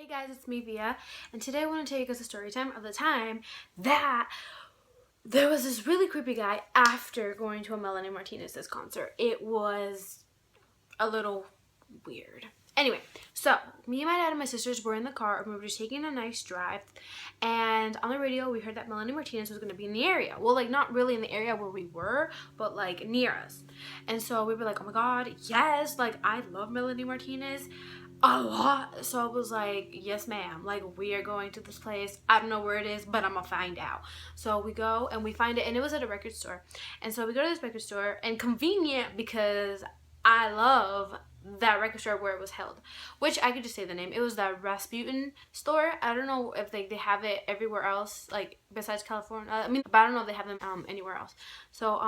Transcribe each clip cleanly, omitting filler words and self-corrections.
Hey guys, it's me, Via, and today I want to tell you guys a story time of the time that there was this really creepy guy after going to a Melanie Martinez's concert. It was a little weird. Anyway, so me and my dad and my sisters were in the car and we were just taking a nice drive, and on the radio we heard that Melanie Martinez was going to be in the area. Well, like not really in the area where we were, but like near us. And so we were like, oh my god, yes, like I love Melanie Martinez a lot. So I was like, yes ma'am, like we are going to this place. I don't know where it is, but I'm gonna find out. So we go and we find it, and it was at a record store. And so we go to this record store, and convenient because I love that record store where it was held, which I could just say the name. It was the Rasputin store. I don't know if they have it everywhere else, like besides California. But I don't know if they have them anywhere else. So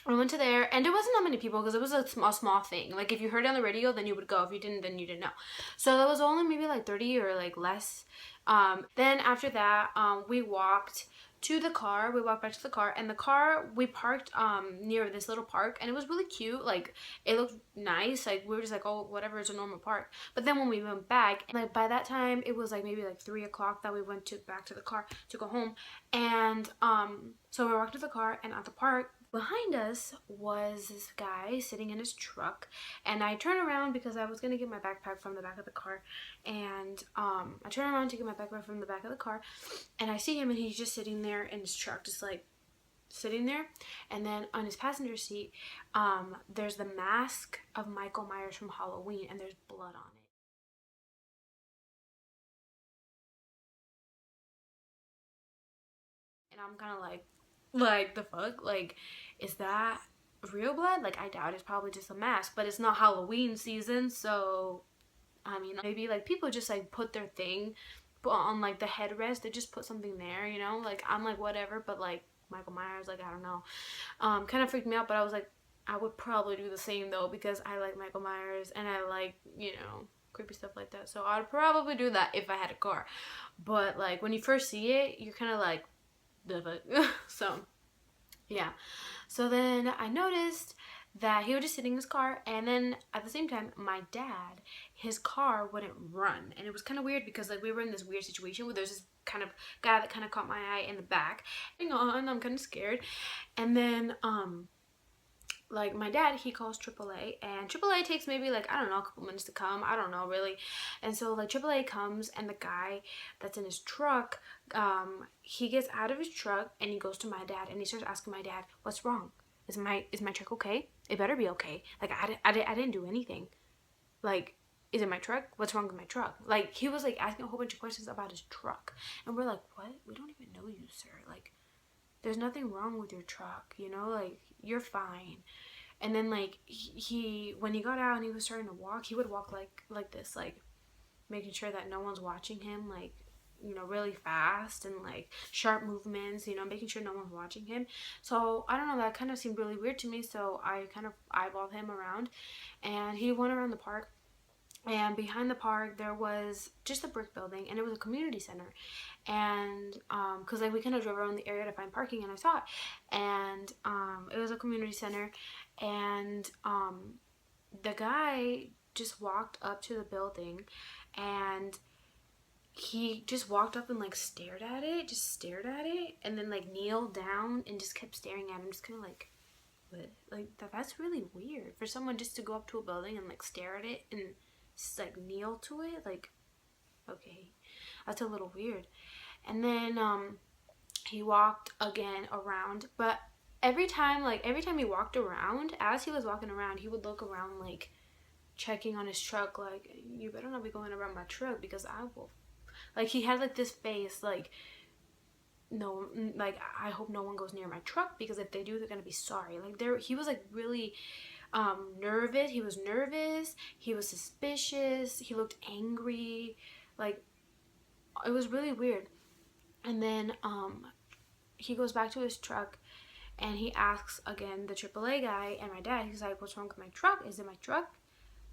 I went to there, and there wasn't that many people because it was a small thing. Like if you heard it on the radio, then you would go. If you didn't, then you didn't know. So there was only maybe like 30 or like less. Then after that, we walked to the car. We walked back to the car, and the car we parked near this little park, and it was really cute. Like it looked nice. Like we were just like, oh, whatever, it's a normal park. But then when we went back, like by that time it was like maybe like 3 o'clock that we went back to the car to go home. And so we walked to the car, and at the park behind us was this guy sitting in his truck, and I turned around because I was gonna get my backpack from the back of the car, and I turned around to get my backpack from the back of the car, and I see him, and he's just sitting there in his truck, just like sitting there. And then on his passenger seat, there's the mask of Michael Myers from Halloween, and there's blood on it. And I'm kind of like the fuck, like is that real blood? Like I doubt it's probably just a mask, but it's not Halloween season, so I mean maybe like people just like put their thing on like the headrest. They just put something there, you know, like I'm like whatever. But like Michael Myers, like I don't know, kind of freaked me out. But I was like, I would probably do the same though, because I like Michael Myers and I like, you know, creepy stuff like that. So I'd probably do that if I had a car. But like when you first see it, you're kind of like the fuck. So yeah. So then I noticed that he was just sitting in his car, and then at the same time my dad, his car wouldn't run. And it was kind of weird because like we were in this weird situation where there's this kind of guy that kind of caught my eye in the back. Hang on, I'm kind of scared. And then like my dad, he calls AAA, and AAA takes maybe like, I don't know, a couple minutes to come. I don't know really. And so like AAA comes, and the guy that's in his truck, he gets out of his truck and he goes to my dad, and he starts asking my dad, what's wrong? Is my truck okay? It better be okay. Like I didn't do anything. Like, is it my truck? What's wrong with my truck? Like he was like asking a whole bunch of questions about his truck, and we're like, what? We don't even know you, sir. Like there's nothing wrong with your truck, you know, like you're fine. And then like he when he got out and he was starting to walk, he would walk like this, like making sure that no one's watching him, like, you know, really fast and like sharp movements, you know, making sure no one's watching him. So I don't know, that kind of seemed really weird to me. So I kind of eyeballed him around, and he went around the park. And behind the park there was just a brick building, and it was a community center. And because like we kind of drove around the area to find parking, and I saw it. And it was a community center. And the guy just walked up to the building, and he just walked up and like stared at it, and then like kneeled down and just kept staring at him, just kind of like, what? Like that's really weird for someone just to go up to a building and like stare at it and just like kneel to it. Like, okay, that's a little weird. And then he walked again around, but every time he walked around, as he was walking around, he would look around like checking on his truck, like, you better not be going around my truck because I will. Like he had like this face like, no, like I hope no one goes near my truck, because if they do, they're gonna be sorry. Like he was like really nervous. He was nervous, he was suspicious, he looked angry, like it was really weird. And then he goes back to his truck, and he asks again the AAA guy and my dad. He's like, what's wrong with my truck? Is it my truck?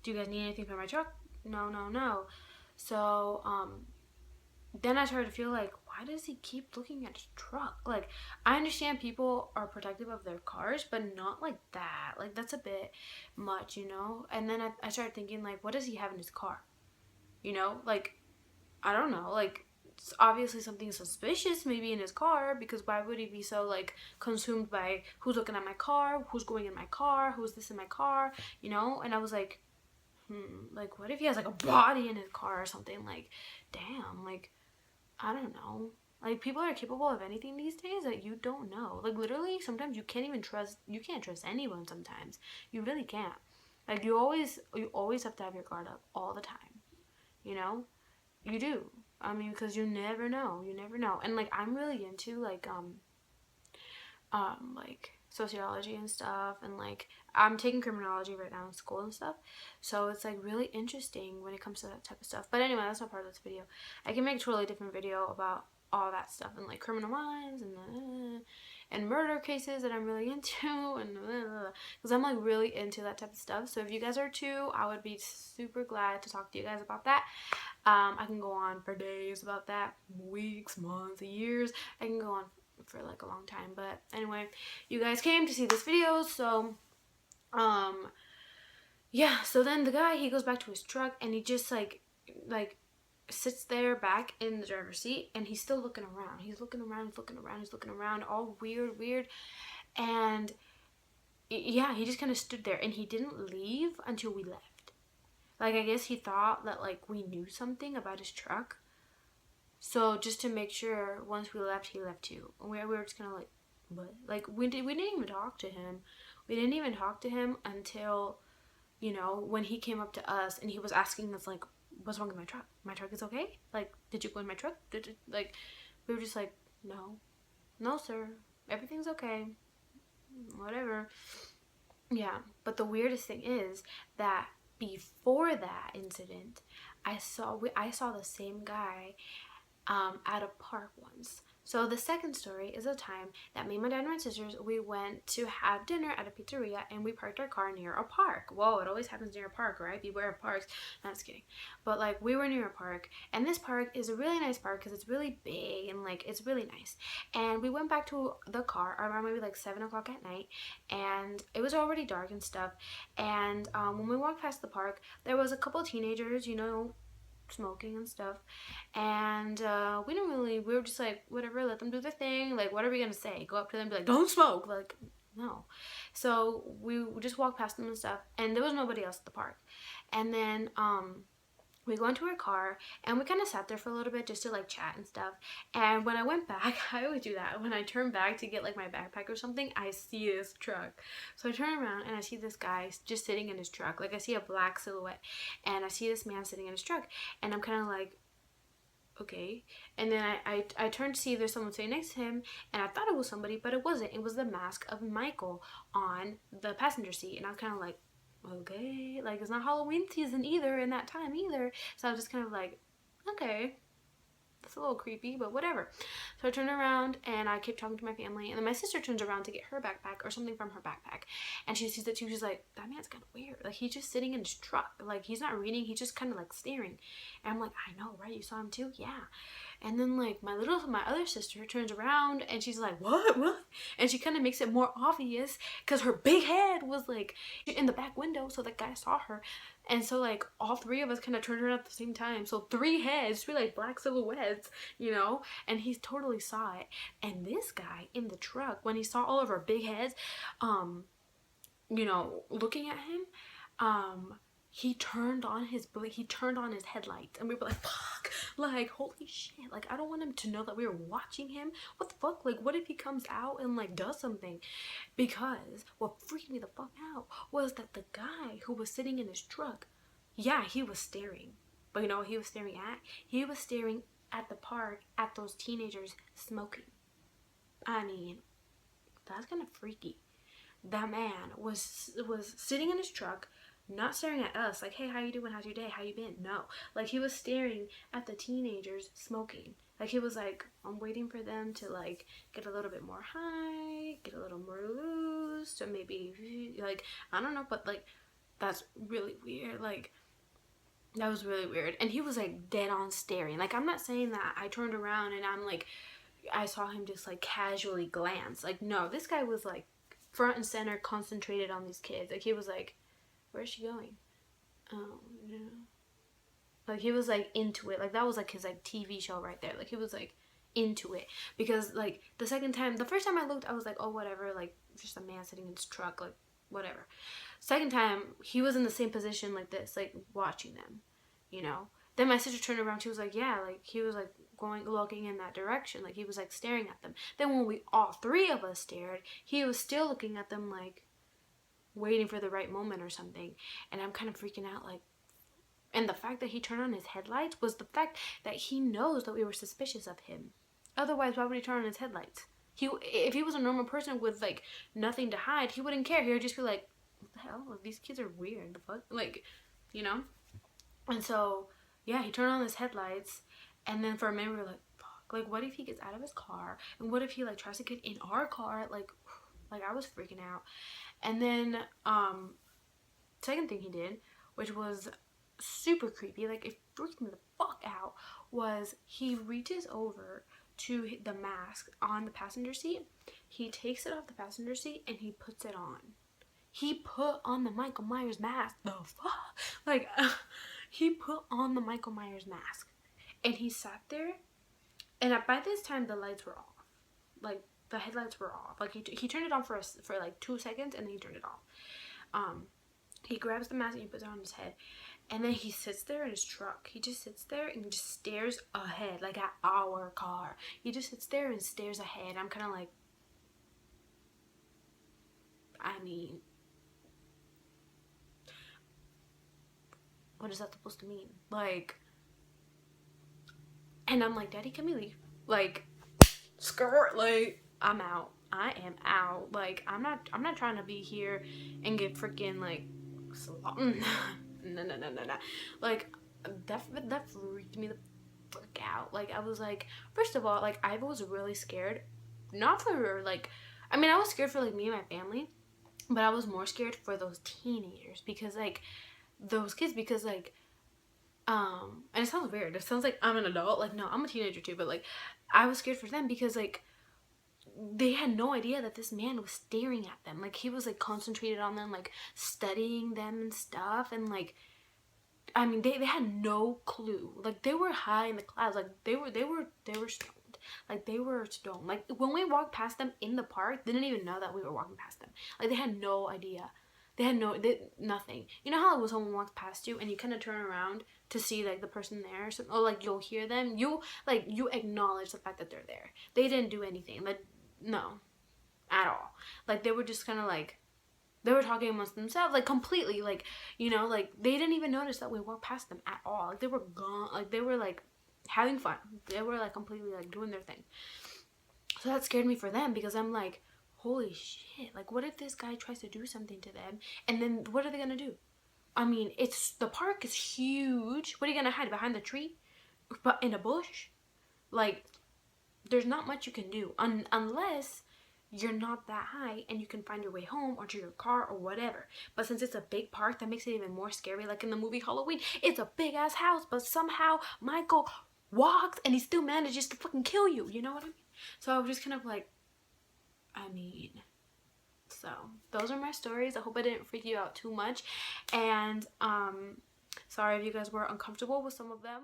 Do you guys need anything for my truck? No. So then I started to feel like, why does he keep looking at his truck? Like, I understand people are protective of their cars, but not like that. Like, that's a bit much, you know? And then I started thinking, like, what does he have in his car? You know? Like, I don't know, like, it's obviously something suspicious maybe in his car, because why would he be so like consumed by who's looking at my car, who's going in my car, who's this in my car, you know? And I was like, like, what if he has like a body in his car or something? Like, damn, like, I don't know. Like, people are capable of anything these days that you don't know. Like, literally, sometimes you can't trust anyone sometimes. You really can't. Like, you always have to have your guard up all the time, you know? You do. I mean, because you never know. You never know. And, like, I'm really into, like sociology and stuff, and like I'm taking criminology right now in school and stuff, so it's like really interesting when it comes to that type of stuff. But anyway, that's not part of this video. I can make a totally different video about all that stuff and like criminal minds and murder cases that I'm really into, and because I'm like really into that type of stuff. So if you guys are too, I would be super glad to talk to you guys about that. I can go on for days about that, weeks, months, years. I can go on for like a long time. But anyway, you guys came to see this video, so yeah. So then the guy, he goes back to his truck, and he just like sits there back in the driver's seat, and he's still looking around. He's looking around, all weird. And yeah, he just kind of stood there, and he didn't leave until we left. Like, I guess he thought that like we knew something about his truck. So just to make sure, once we left, he left too. And we were just kind of like, what? Like, we didn't even talk to him. We didn't even talk to him until, you know, when he came up to us and he was asking us, like, what's wrong with my truck? My truck is okay? Like, did you go in my truck? Like, we were just like, no, sir. Everything's okay. Whatever. Yeah. But the weirdest thing is that before that incident, I saw the same guy at a park once. So the second story is a time that me, my dad, and my sisters, we went to have dinner at a pizzeria, and we parked our car near a park. Whoa, it always happens near a park, right? Beware of parks. No, just kidding. But like, we were near a park, and this park is a really nice park because it's really big and like it's really nice. And we went back to the car around maybe like 7 o'clock at night, and it was already dark and stuff. And when we walked past the park, there was a couple teenagers, you know, smoking and stuff, and we were just like, whatever, let them do their thing. Like, what are we gonna say? Go up to them and be like, don't smoke? Like, no. So we just walked past them and stuff, and there was nobody else at the park. And then we go into our car, and we kind of sat there for a little bit just to like chat and stuff. And when I went back, I always do that, when I turn back to get like my backpack or something, I see this truck. So I turn around and I see this guy just sitting in his truck. Like, I see a black silhouette, and I see this man sitting in his truck, and I'm kind of like, okay. And then I turned to see if there's someone sitting next to him, and I thought it was somebody, but it wasn't. It was the mask of Michael on the passenger seat. And I was kind of like, okay, like, it's not Halloween season either in that time either. So I was just kind of like, okay, that's a little creepy, but whatever. So I turned around and I kept talking to my family, and then my sister turns around to get her backpack or something from her backpack, and she sees it too. She's like, that man's kind of weird. Like, he's just sitting in his truck. Like, he's not reading. He's just kind of like staring. And I'm like, I know, right? You saw him too? Yeah. And then like my other sister turns around and she's like, what? And she kind of makes it more obvious because her big head was like in the back window, so the guy saw her. And so like all three of us kind of turned around at the same time, so three heads, three like black silhouettes, you know. And he totally saw it. And this guy in the truck, when he saw all of our big heads you know, looking at him, he turned on his headlights, and we were like, fuck, like, holy shit, like, I don't want him to know that we were watching him. What the fuck? Like, what if he comes out and like does something? Because what freaked me the fuck out was that the guy who was sitting in his truck, yeah, he was staring, but you know what he was staring at? He was staring at the park, at those teenagers smoking. I mean, that's kind of freaky. That man was sitting in his truck, not staring at us like, hey, how you doing, how's your day, how you been? No, like, he was staring at the teenagers smoking. Like, he was like, I'm waiting for them to like get a little bit more high, get a little more loose, to maybe, like, I don't know, but like, that's really weird. Like, that was really weird. And he was like dead on staring. Like, I'm not saying that I turned around and I'm like, I saw him just like casually glance. Like, no, this guy was like front and center, concentrated on these kids. Like, he was like, where's she going? Oh, no. Like, he was, like, into it. Like, that was, like, his, like, TV show right there. Like, he was, like, into it. Because, like, the first time I looked, I was like, oh, whatever. Like, just a man sitting in his truck. Like, whatever. Second time, he was in the same position like this, like, watching them, you know? Then my sister turned around. She was like, yeah, like, he was, like, looking in that direction. Like, he was, like, staring at them. Then when all three of us stared, he was still looking at them, like, waiting for the right moment or something. And I'm kind of freaking out, like, and the fact that he turned on his headlights was the fact that he knows that we were suspicious of him. Otherwise, why would he turn on his headlights? If he was a normal person with, like, nothing to hide, he wouldn't care. He would just be like, what the hell? Like, these kids are weird. The fuck? Like, you know? And so, yeah, he turned on his headlights. And then for a minute, we were like, fuck. Like, what if he gets out of his car? And what if he, like, tries to get in our car? Like, I was freaking out. And then, second thing he did, which was super creepy, like, it freaked me the fuck out, was he reaches over to the mask on the passenger seat. He takes it off the passenger seat and he puts it on. He put on the Michael Myers mask. The fuck? Like, he put on the Michael Myers mask. And he sat there. And by this time, the lights were off. Like, the headlights were off. Like, he turned it on for like 2 seconds and then he turned it off. He grabs the mask and he puts it on his head. And then he sits there in his truck. He just sits there and just stares ahead, like at our car. He just sits there and stares ahead. I'm kind of like, I mean, what is that supposed to mean? Like, and I'm like, Daddy, can we leave? Like, skirt, like, I'm out. I am out. Like, I'm not trying to be here and get freaking, like, no. Like, that freaked me the fuck out. Like, I was like, first of all, like, I was really scared. Not for, like, I mean, I was scared for, like, me and my family. But I was more scared for those teenagers. Because, like, those kids, because, like, and it sounds weird. It sounds like I'm an adult. Like, no, I'm a teenager too. But, like, I was scared for them because, like, they had no idea that this man was staring at them. Like, he was, like, concentrated on them, like, studying them and stuff. And, like, I mean, they had no clue. Like, they were high in the clouds. Like, they were stoned. Like, they were stoned. Like, when we walked past them in the park, they didn't even know that we were walking past them. Like, they had no idea. They had nothing. You know how, like, when someone walks past you and you kind of turn around to see, like, the person there, or, like, you'll hear them. You acknowledge the fact that they're there. They didn't do anything. Like, no, at all. Like, they were just kind of, like, they were talking amongst themselves, like, completely, like, you know, like, they didn't even notice that we walked past them at all. Like, they were gone. Like, they were, like, having fun. They were, like, completely, like, doing their thing. So that scared me for them, because I'm like, holy shit, like, what if this guy tries to do something to them, and then what are they gonna do? I mean, the park is huge. What are you gonna hide, behind the tree? But in a bush? Like, there's not much you can do, unless you're not that high and you can find your way home or to your car or whatever. But since it's a big park, that makes it even more scary. Like in the movie Halloween, it's a big ass house, but somehow Michael walks and he still manages to fucking kill you. You know what I mean? So I was just kind of like, I mean, so those are my stories. I hope I didn't freak you out too much. And sorry if you guys were uncomfortable with some of them.